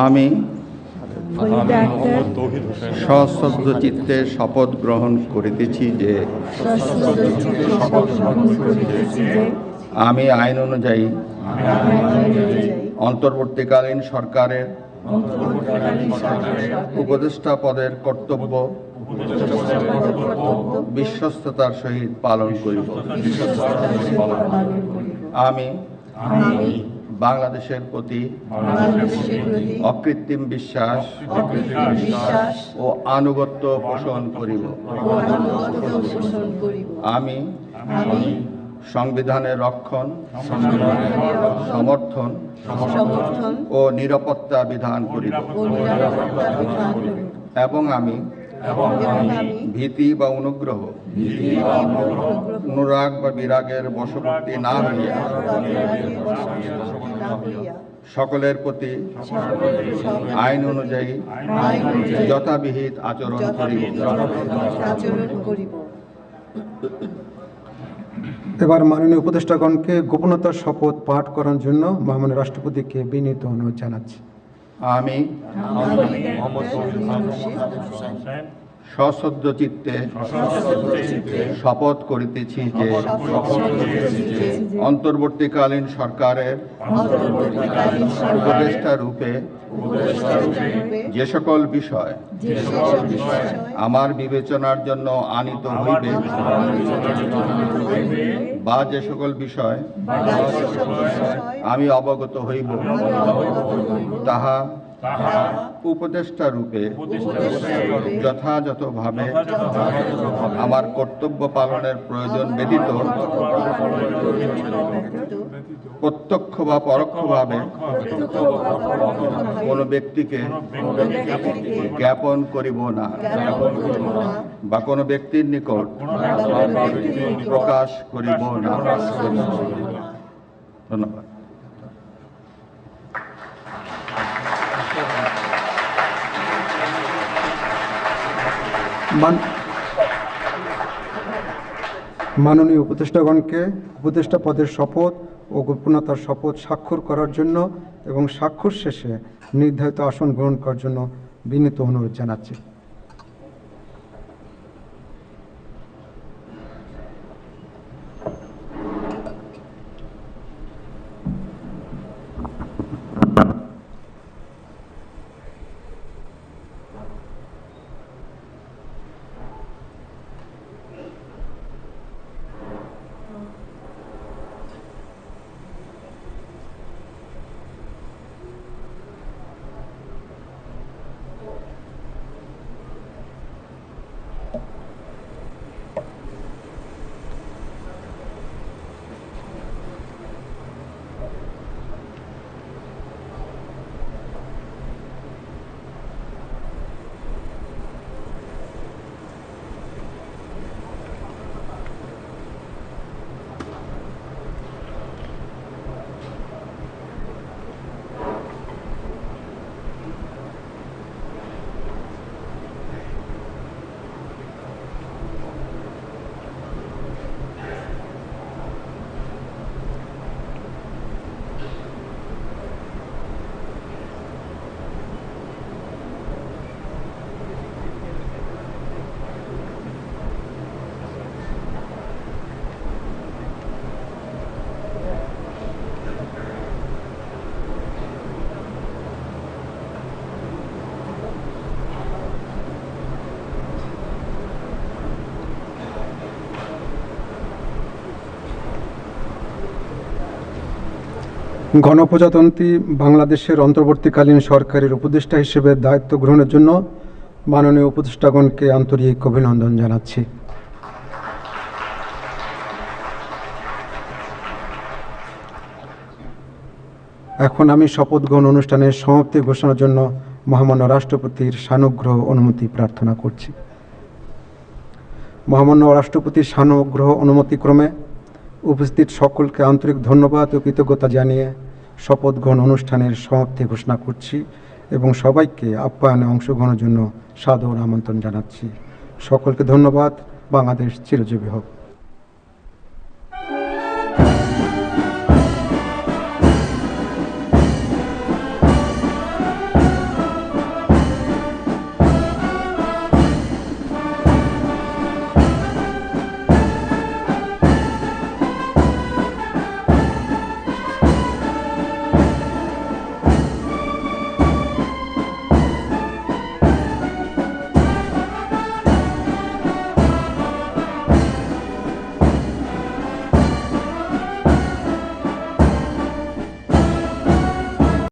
আমি সশ্রদ্ধ চিত্তে শপথ গ্রহণ করিতেছি যে আমি আইন অনুযায়ী অন্তর্বর্তীকালীন সরকারের উপদেষ্টা পদের কর্তব্য বিশ্বস্ততার সহিত পালন করিব। আমি বাংলাদেশের প্রতি অকৃত্রিম বিশ্বাস ও আনুগত্য পোষণ করিব। আমি সংবিধানের রক্ষণ, সমর্থন ও নিরাপত্তা বিধান করিব এবং আমি ভীতি বা অনুগ্রহ, অনুরাগ বা বিরাগের বশবর্তী না হইয়া সকলের প্রতি আইন অনুযায়ী যথাবিহিত আচরণ করিব। এবার মাননীয় উপদেষ্টাগণকে গোপনতার শপথ পাঠ করার জন্য মাননীয় রাষ্ট্রপতিকে বিনীত অনুরোধ জানাচ্ছি। আমি সশ্রদ্ধ চিত্তে শপথ করিতেছি যে অন্তর্বর্তীকালীন সরকারের উপদেষ্টা রূপে যে সকল বিষয় আমার বিবেচনার জন্য আনিত হইবে বা যে সকল বিষয় আমি অবগত হইব তাহা উপদেষ্টা রূপে যথাযথভাবে আমার কর্তব্য পালনের প্রয়োজন ব্যতীত প্রত্যক্ষ বা পরোক্ষভাবে কোনো ব্যক্তিকে জ্ঞাপন করিব না বা কোনো ব্যক্তির নিকট প্রকাশ করিব না। ধন্যবাদ। মাননীয় উপদেষ্টাগণকে উপদেষ্টা পদের শপথ ও গোপনতার শপথ স্বাক্ষর করার জন্য এবং স্বাক্ষর শেষে নির্ধারিত আসন গ্রহণ করার জন্য বিনীত অনুরোধ জানাচ্ছি। গণপ্রজাতন্ত্রী বাংলাদেশের অন্তর্বর্তীকালীন সরকারের উপদেষ্টা হিসেবে দায়িত্ব গ্রহণের জন্য মাননীয় উপদেষ্টাগণকে আন্তরিক অভিনন্দন জানাচ্ছি। এখন আমি শপথ গ্রহণ অনুষ্ঠানের সমাপ্তি ঘোষণার জন্য মহামান্য রাষ্ট্রপতির সানুগ্রহ অনুমতি প্রার্থনা করছি। মহামান্য রাষ্ট্রপতির সানুগ্রহ অনুমতিক্রমে উপস্থিত সকলকে আন্তরিক ধন্যবাদ ও কৃতজ্ঞতা জানিয়ে শপথ গ্রহণ অনুষ্ঠানের সমাপ্তি ঘোষণা করছি এবং সবাইকে আপ্যায়নে অংশগ্রহণের জন্য সাদর আমন্ত্রণ জানাচ্ছি। সকলকে ধন্যবাদ। বাংলাদেশ চিরজীবী হোক।